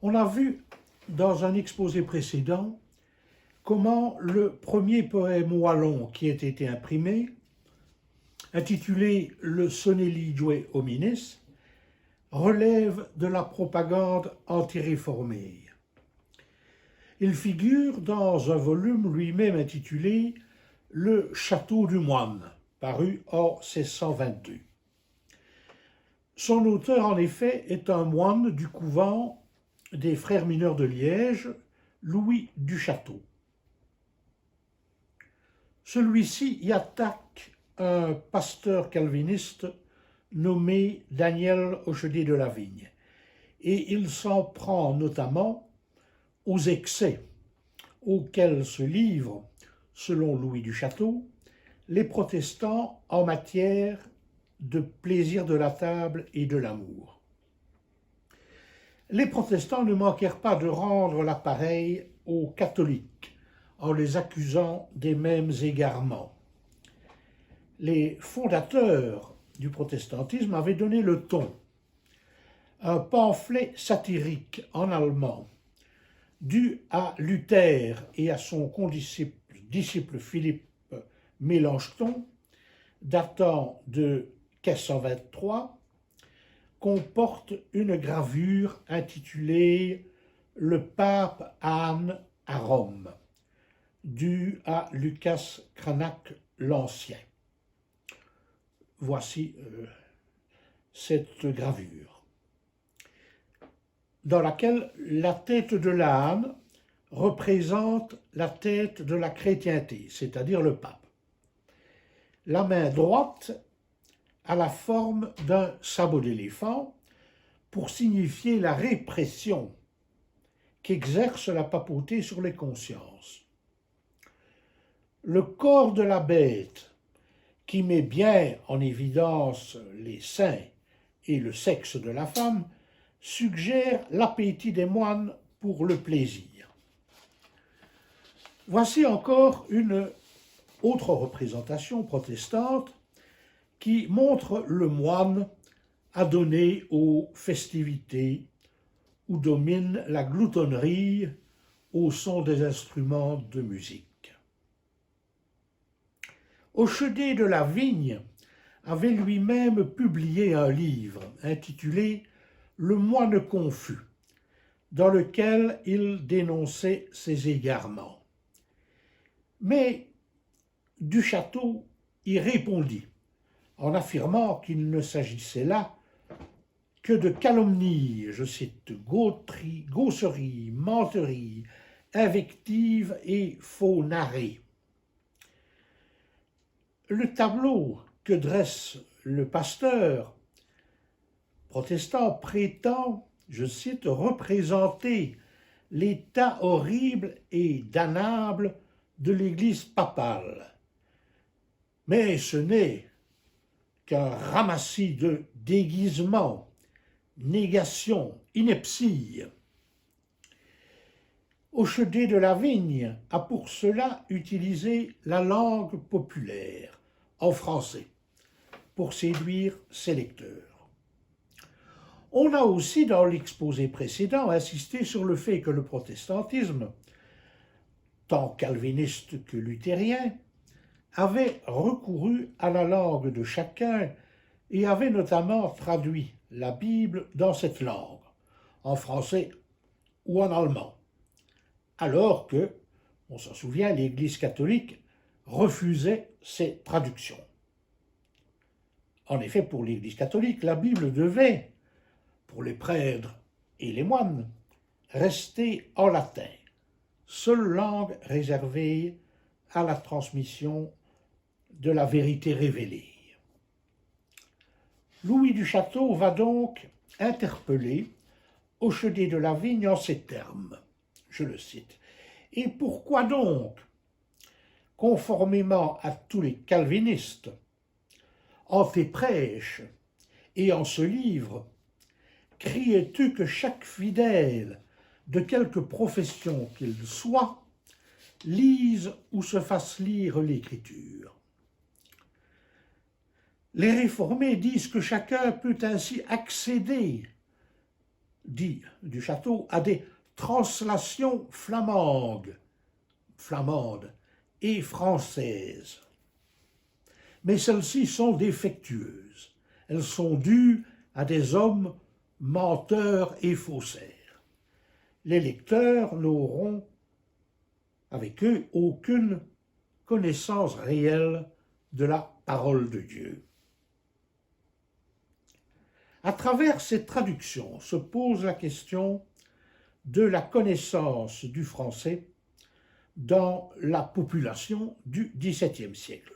On a vu dans un exposé précédent comment le premier poème wallon qui ait été imprimé, intitulé Le Sone Ligue Homines, relève de la propagande antiréformée. Il figure dans un volume lui-même intitulé Le Château du Moine, paru en 1622. Son auteur, en effet, est un moine du couvent des frères mineurs de Liège, Louis du Château. Celui-ci y attaque un pasteur calviniste nommé Daniel Hochedier de la Vigne, et il s'en prend notamment aux excès auxquels se livrent, selon Louis du Château, les protestants en matière de plaisir de la table et de l'amour. Les protestants ne manquèrent pas de rendre l'appareil aux catholiques en les accusant des mêmes égarements. Les fondateurs du protestantisme avaient donné le ton. Un pamphlet satirique en allemand, dû à Luther et à son condisciple Philippe Mélanchthon, datant de 1523, comporte une gravure intitulée « Le pape Anne à Rome », due à Lucas Cranach l'Ancien. Voici cette gravure, dans laquelle la tête de l'âne représente la tête de la chrétienté, c'est-à-dire le pape. La main droite a la forme d'un sabot d'éléphant pour signifier la répression qu'exerce la papauté sur les consciences. Le corps de la bête, qui met bien en évidence les seins et le sexe de la femme, suggère l'appétit des moines pour le plaisir. Voici encore une autre représentation protestante qui montre le moine adonné aux festivités où domine la gloutonnerie au son des instruments de musique. Hochedier de la Vigne avait lui-même publié un livre intitulé « Le moine confus », dans lequel il dénonçait ses égarements. Mais du Château y répondit, en affirmant qu'il ne s'agissait là que de calomnies, je cite, gausseries, menteries, invectives et faux narrés. Le tableau que dresse le pasteur protestant prétend, je cite, représenter l'état horrible et damnable de l'Église papale. Mais ce n'est qu'un ramassis de déguisements, négations, inepties. Hochedier de la Vigne a pour cela utilisé la langue populaire, en français, pour séduire ses lecteurs. On a aussi, dans l'exposé précédent, insisté sur le fait que le protestantisme, tant calviniste que luthérien, avait recouru à la langue de chacun et avait notamment traduit la Bible dans cette langue, en français ou en allemand, alors que, on s'en souvient, l'Église catholique refusait ces traductions. En effet, pour l'Église catholique, la Bible devait, pour les prêtres et les moines, rester en latin, seule langue réservée à la transmission de la vérité révélée. Louis du Château va donc interpeller Hochedier de la Vigne en ces termes, je le cite. « Et pourquoi donc, conformément à tous les calvinistes, en tes prêches et en ce livre, criais-tu que chaque fidèle, de quelque profession qu'il soit, lise ou se fasse lire l'Écriture? Les réformés disent que chacun peut ainsi accéder dit du Château, à des translations flamandes et françaises. Mais celles-ci sont défectueuses. Elles sont dues à des hommes menteurs et faussaires. Les lecteurs n'auront avec eux aucune connaissance réelle de la parole de Dieu. À travers ces traductions se pose la question de la connaissance du français dans la population du XVIIe siècle.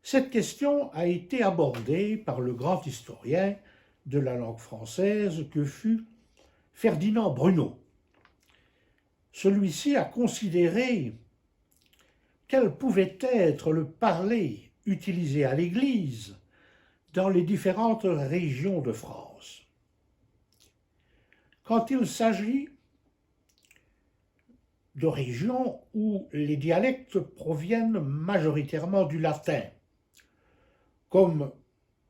Cette question a été abordée par le grand historien de la langue française que fut Ferdinand Brunot. Celui-ci a considéré quel pouvait être le parler utilisé à l'Église dans les différentes régions de France. Quand il s'agit de régions où les dialectes proviennent majoritairement du latin, comme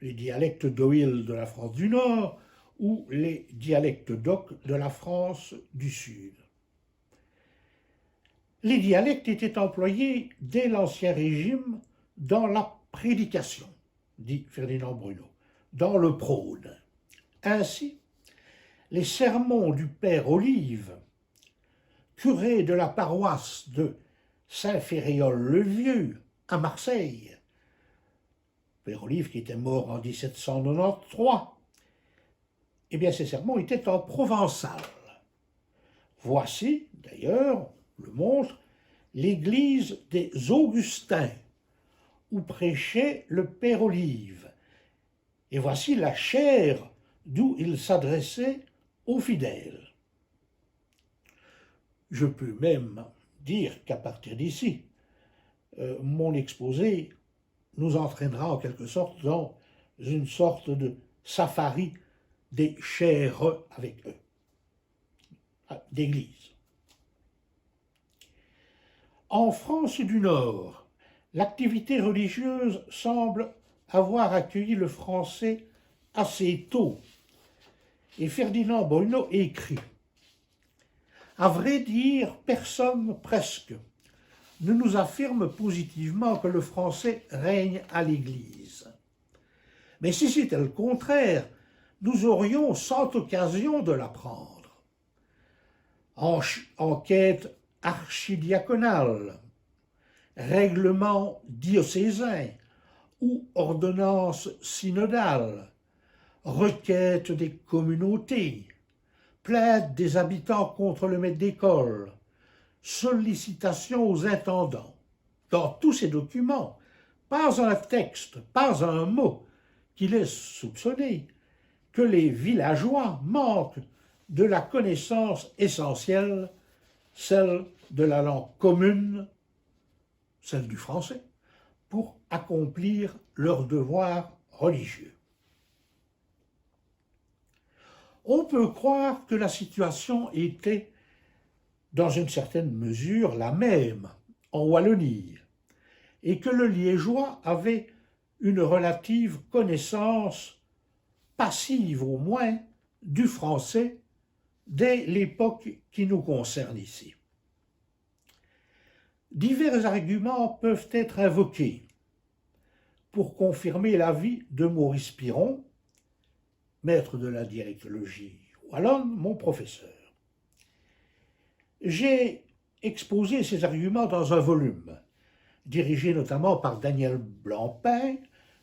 les dialectes d'Oïl de la France du Nord ou les dialectes d'Oc de la France du Sud. Les dialectes étaient employés dès l'Ancien Régime dans la prédication, dit Ferdinand Brunot, dans le prône. Ainsi, les sermons du père Olive, curé de la paroisse de Saint-Féréol-le-Vieux à Marseille, père Olive qui était mort en 1793, eh bien ces sermons étaient en provençal. Voici, d'ailleurs, le montre, l'église des Augustins, où prêchait le père Olive. Et voici la chaire d'où il s'adressait aux fidèles. Je peux même dire qu'à partir d'ici, mon exposé nous entraînera en quelque sorte dans une sorte de safari des chaires avec eux, d'église. En France du Nord, l'activité religieuse semble avoir accueilli le français assez tôt. Et Ferdinand Brunot écrit « À vrai dire, personne presque ne nous affirme positivement que le français règne à l'Église. Mais si c'était le contraire, nous aurions sans occasion de l'apprendre. Enquête archidiaconale, règlement diocésain ou ordonnance synodale, requête des communautés, plainte des habitants contre le maître d'école, sollicitation aux intendants. Dans tous ces documents, pas un texte, pas un mot qui laisse soupçonner que les villageois manquent de la connaissance essentielle, celle de la langue commune, celle du français, pour accomplir leurs devoirs religieux. On peut croire que la situation était, dans une certaine mesure, la même en Wallonie, et que le liégeois avait une relative connaissance, passive au moins, du français dès l'époque qui nous concerne ici. Divers arguments peuvent être invoqués pour confirmer l'avis de Maurice Piron, maître de la dialectologie wallonne, mon professeur. J'ai exposé ces arguments dans un volume, dirigé notamment par Daniel Blancpain,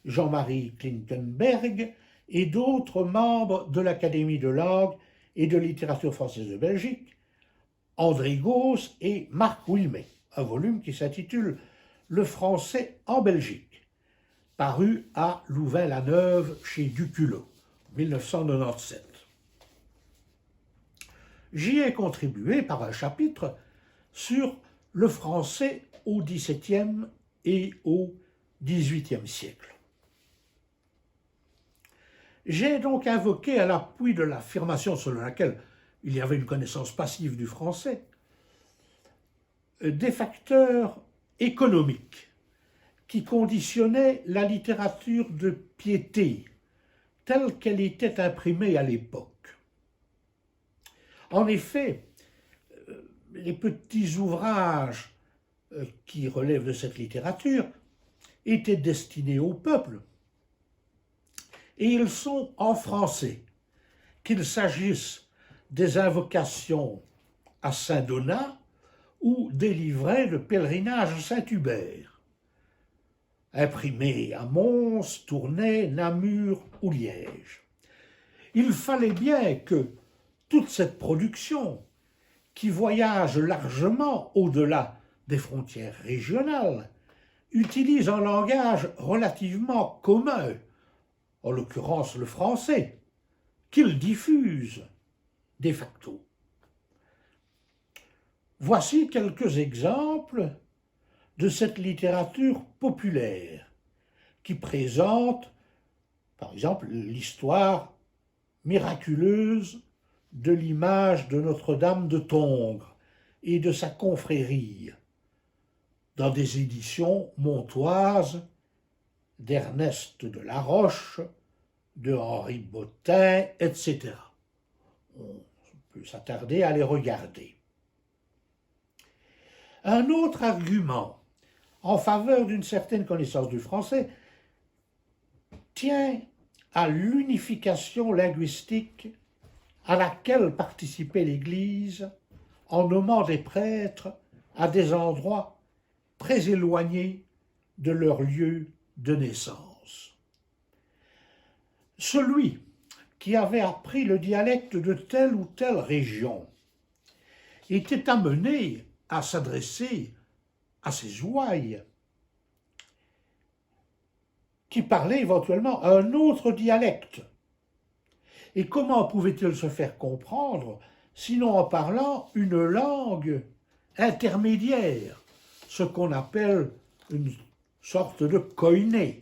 Jean-Marie Klinkenberg et d'autres membres de l'Académie de langue et de littérature française de Belgique, André Gauss et Marc Wilmet, un volume qui s'intitule « Le français en Belgique », paru à Louvain-la-Neuve chez Duculot, 1997. J'y ai contribué par un chapitre sur le français au XVIIe et au XVIIIe siècle. J'ai donc invoqué à l'appui de l'affirmation selon laquelle il y avait une connaissance passive du français, des facteurs économiques qui conditionnaient la littérature de piété telle qu'elle était imprimée à l'époque. En effet, les petits ouvrages qui relèvent de cette littérature étaient destinés au peuple, et ils sont en français, qu'il s'agisse des invocations à Saint-Donat ou des livrets de pèlerinage à Saint-Hubert, imprimés à Mons, Tournai, Namur ou Liège. Il fallait bien que toute cette production, qui voyage largement au-delà des frontières régionales, utilise un langage relativement commun, en l'occurrence le français, qu'il diffuse de facto. Voici quelques exemples de cette littérature populaire qui présente, par exemple, l'histoire miraculeuse de l'image de Notre-Dame de Tongres et de sa confrérie, dans des éditions montoises d'Ernest de la Roche, de Henri Bottin, etc. On peut s'attarder à les regarder. Un autre argument en faveur d'une certaine connaissance du français tient à l'unification linguistique à laquelle participait l'Église en nommant des prêtres à des endroits très éloignés de leur lieu de naissance. Celui qui avait appris le dialecte de telle ou telle région était amené à s'adresser à ses ouailles, qui parlaient éventuellement un autre dialecte. Et comment pouvait-il se faire comprendre, sinon en parlant une langue intermédiaire, ce qu'on appelle une sorte de koiné,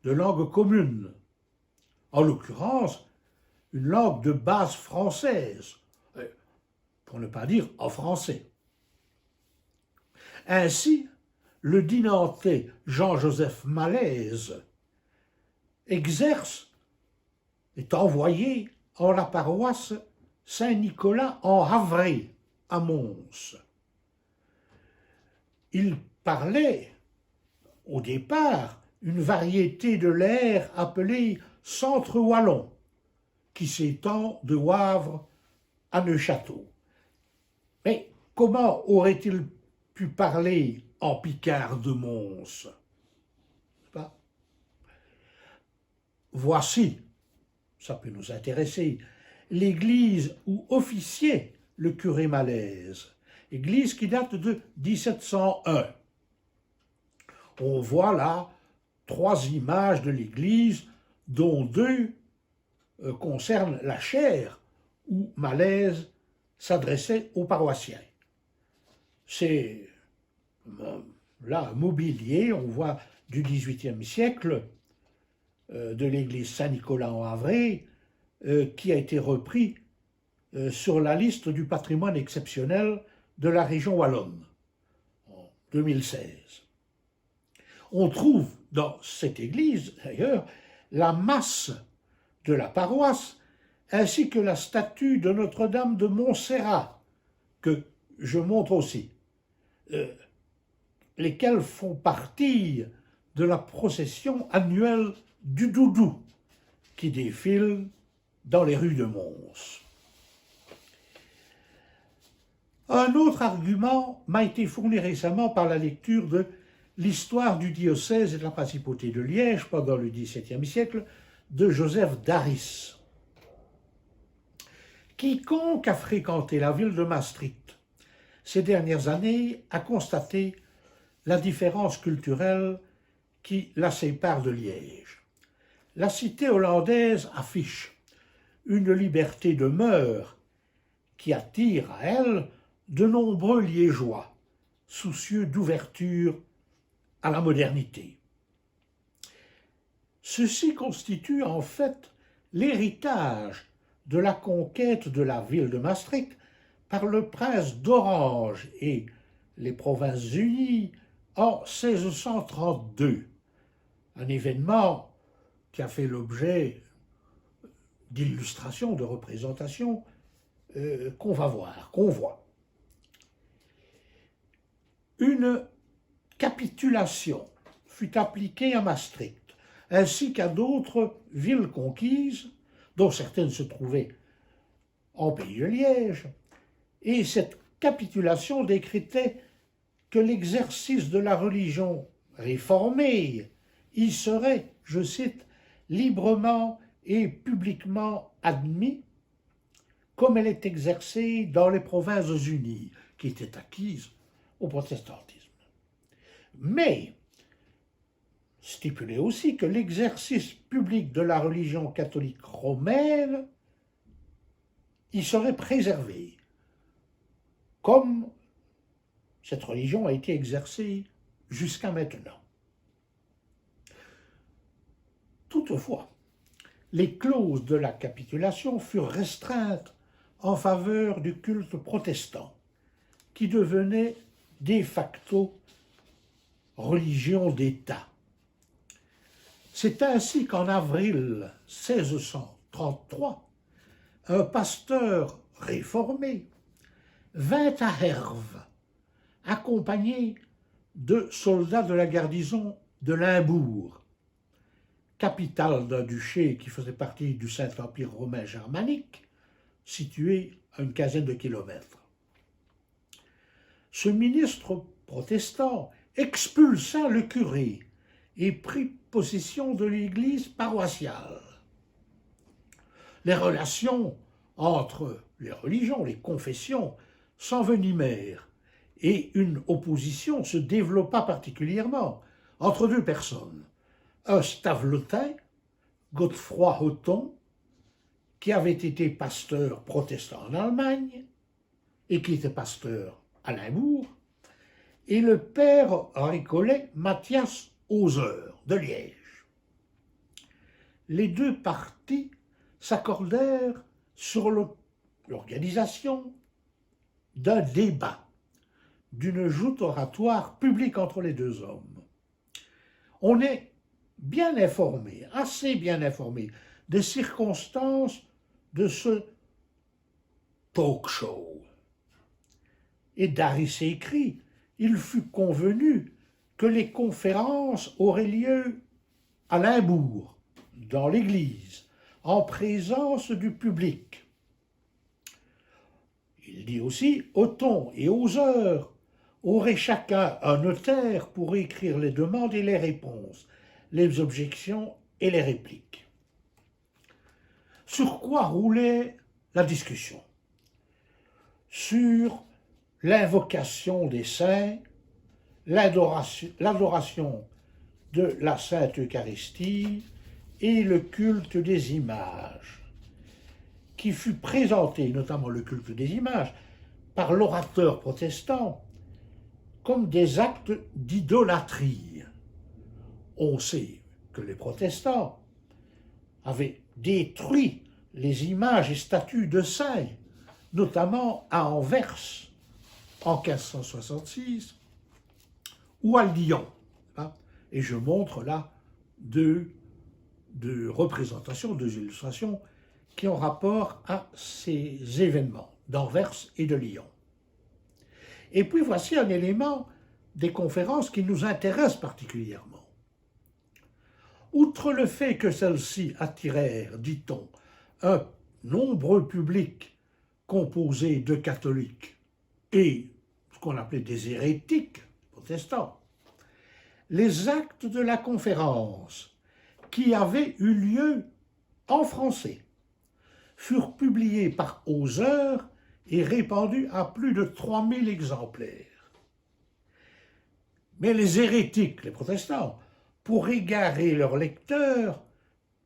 de langue commune, en l'occurrence une langue de base française, pour ne pas dire en français. Ainsi, le dinantais Jean-Joseph Malaise est envoyé en la paroisse Saint-Nicolas en Havre, à Mons. Il parlait, au départ, une variété de l'air appelée centre wallon, qui s'étend de Wavre à Neufchâteau. Mais comment aurait-il pu parler en picard de Mons? Voici, ça peut nous intéresser, l'église où officiait le curé Malaise, église qui date de 1701. On voit là 3 images de l'église, dont 2 concernent la chaire où Malaise s'adressait aux paroissiens. C'est là un mobilier, on voit du XVIIIe siècle, de l'église Saint-Nicolas en Havre, qui a été repris sur la liste du patrimoine exceptionnel de la région wallonne en 2016. On trouve dans cette église, d'ailleurs, la masse de la paroisse, ainsi que la statue de Notre-Dame de Montserrat, que je montre aussi, lesquelles font partie de la procession annuelle du Doudou, qui défile dans les rues de Mons. Un autre argument m'a été fourni récemment par la lecture de l'histoire du diocèse et de la principauté de Liège pendant le XVIIe siècle de Joseph d'Aris. Quiconque a fréquenté la ville de Maastricht ces dernières années a constaté la différence culturelle qui la sépare de Liège. La cité hollandaise affiche une liberté de mœurs qui attire à elle de nombreux Liégeois, soucieux d'ouverture à la modernité. Ceci constitue en fait l'héritage de la conquête de la ville de Maastricht par le prince d'Orange et les Provinces-Unies en 1632, un événement qui a fait l'objet d'illustration, de représentation qu'on va voir, qu'on voit. Une capitulation fut appliquée à Maastricht, ainsi qu'à d'autres villes conquises, dont certaines se trouvaient en pays de Liège, et cette capitulation décrétait que l'exercice de la religion réformée y serait, je cite, librement et publiquement admis, comme elle est exercée dans les provinces unies, qui étaient acquises au protestantisme. Mais stipulait aussi que l'exercice public de la religion catholique romaine y serait préservé, comme cette religion a été exercée jusqu'à maintenant. Toutefois, les clauses de la capitulation furent restreintes en faveur du culte protestant, qui devenait de facto religion d'État. C'est ainsi qu'en avril 1633, un pasteur réformé vint à Herve, accompagné de soldats de la garnison de Limbourg, capitale d'un duché qui faisait partie du Saint-Empire romain germanique, situé à une quinzaine de kilomètres. Ce ministre protestant expulsa le curé et prit possession de l'église paroissiale. Les relations entre les religions, les confessions, s'envenimèrent et une opposition se développa particulièrement entre deux personnes. Un stavelotin, Godefroy Hotton, qui avait été pasteur protestant en Allemagne et qui était pasteur à Limbourg, et le père récollet Matthias Hauser de Liège. Les deux partis s'accordèrent sur l'organisation d'un débat, d'une joute oratoire publique entre les deux hommes. On est bien informé, assez bien informé, des circonstances de ce talk show. Et Daris écrit, il fut convenu que les conférences auraient lieu à Limbourg, dans l'église, en présence du public. Il dit aussi, Hotton et Hauser auraient chacun un notaire pour écrire les demandes et les réponses, les objections et les répliques. Sur quoi roulait la discussion? Sur l'invocation des saints, l'adoration de la Sainte Eucharistie et le culte des images, qui fut présenté, notamment le culte des images, par l'orateur protestant comme des actes d'idolâtrie. On sait que les protestants avaient détruit les images et statues de saints, notamment à Anvers en 1566 ou à Lyon. Et je montre là deux représentations, deux illustrations qui ont rapport à ces événements d'Anvers et de Lyon. Et puis voici un élément des conférences qui nous intéresse particulièrement. Outre le fait que celles-ci attirèrent, dit-on, un nombreux public composé de catholiques et ce qu'on appelait des hérétiques protestants, les actes de la conférence qui avaient eu lieu en français furent publiés par Hauser et répandus à plus de 3000 exemplaires. Mais les hérétiques, les protestants, pour égarer leurs lecteurs,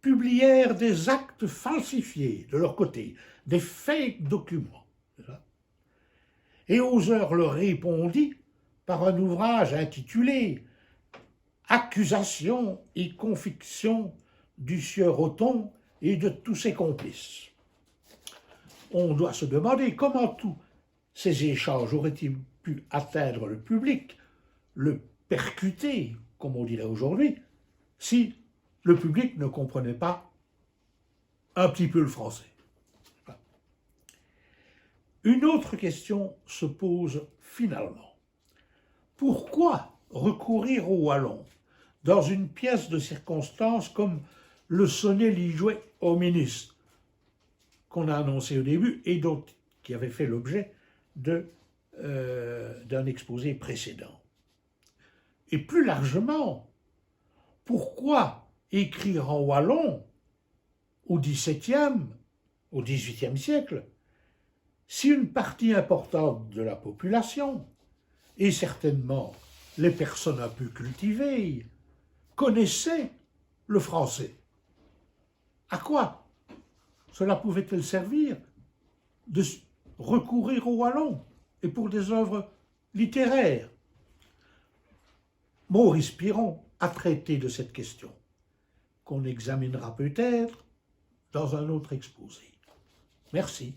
publièrent des actes falsifiés de leur côté, des fake documents. Et Hauser leur répondit par un ouvrage intitulé « Accusation et conviction du sieur Hotton et de tous ses complices ». On doit se demander comment tous ces échanges auraient-ils pu atteindre le public, le percuter, comme on dirait aujourd'hui, si le public ne comprenait pas un petit peu le français. Une autre question se pose finalement. Pourquoi recourir au wallon dans une pièce de circonstance comme le sonnet ligeois au ministre qu'on a annoncé au début et qui avait fait l'objet d'un exposé précédent? Et plus largement, pourquoi écrire en wallon au XVIIe, au XVIIIe siècle, si une partie importante de la population, et certainement les personnes un peu cultivées, connaissaient le français? À quoi cela pouvait-elle servir de recourir au wallon et pour des œuvres littéraires? Maurice Piron a traité de cette question, qu'on examinera peut-être dans un autre exposé. Merci.